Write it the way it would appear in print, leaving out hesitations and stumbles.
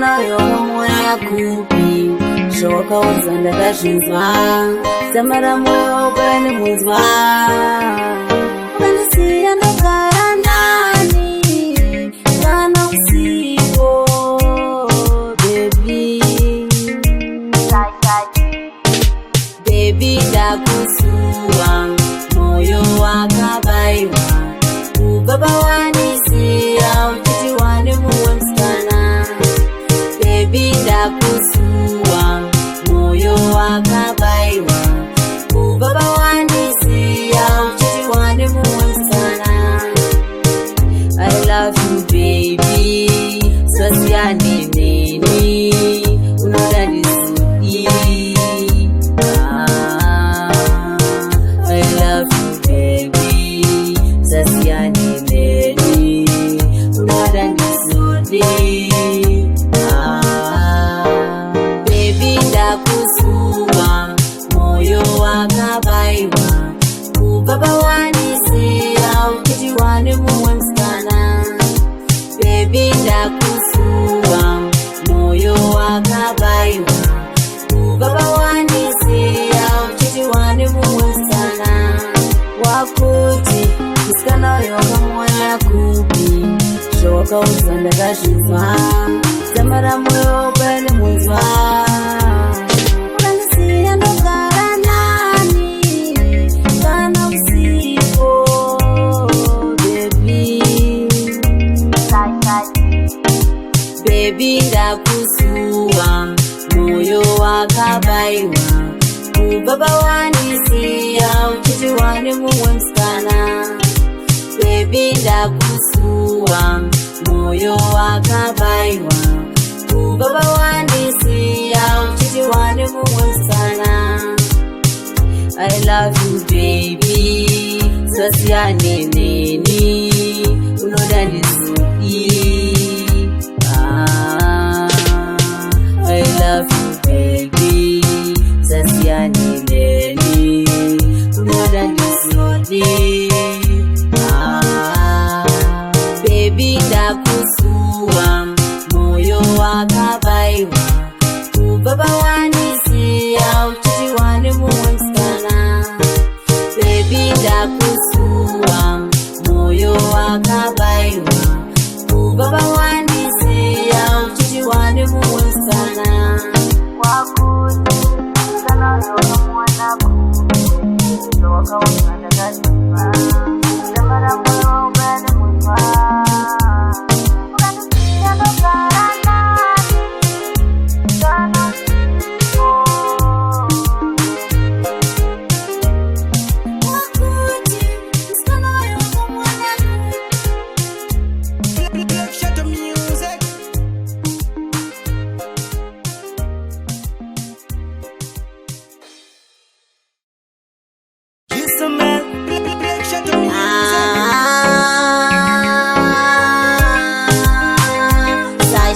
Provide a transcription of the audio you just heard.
Msikana yono moya kupi shoka uzanda kashizwa Samara moyo upeni muzwa Ukanisiya ndogara ndani Kana usipo Baby Baby ndakusuwa Moyo wakabaiwa Ubaba wanisiya Uchiti wani muwe msikana Baby ndakusuwa Moyo wakabaiwa Ubaba wanisiya Uchiti wani muwe msikana I love you baby Swasia nini Unoda nisudi I love you baby Swasia nini Unoda nisudi Baby ndakusuwa Moyo wakabaiwa Ubaba wanisiya Uchiti wani muwe msikana Baby ndakusuwa Moyo wakabaiwa Ubaba wanisiya Uchiti wani muwe msikana Wakuti Msikana yoka moya kupi Shoka uzanda kashizwa Samara moyo upeni muzwa Ukanisiya ndogara ndani Kana usipo Baby Baby ndakusuwa Moyo wakabaiwa Ubaba wanisiya Uchiti wani muwe msikana Baby ndakusuwa Moyo wakabaiwa Ubaba wanisiya Uchiti wani muwe msikana I love you baby Swasia nini Unoda nisudi I love you baby Swasia nini Unoda nisudi Baby ndakusuwa Moyo wakabaiwa Ubaba wanisiya Uchiti wani muwe msikana Baby ndakusuwa Moyo wakabaiwa Ubaba wanisiya Uchiti wani muwe msikana Wakuti Msikana yoka mwana kupi Shoka uzanda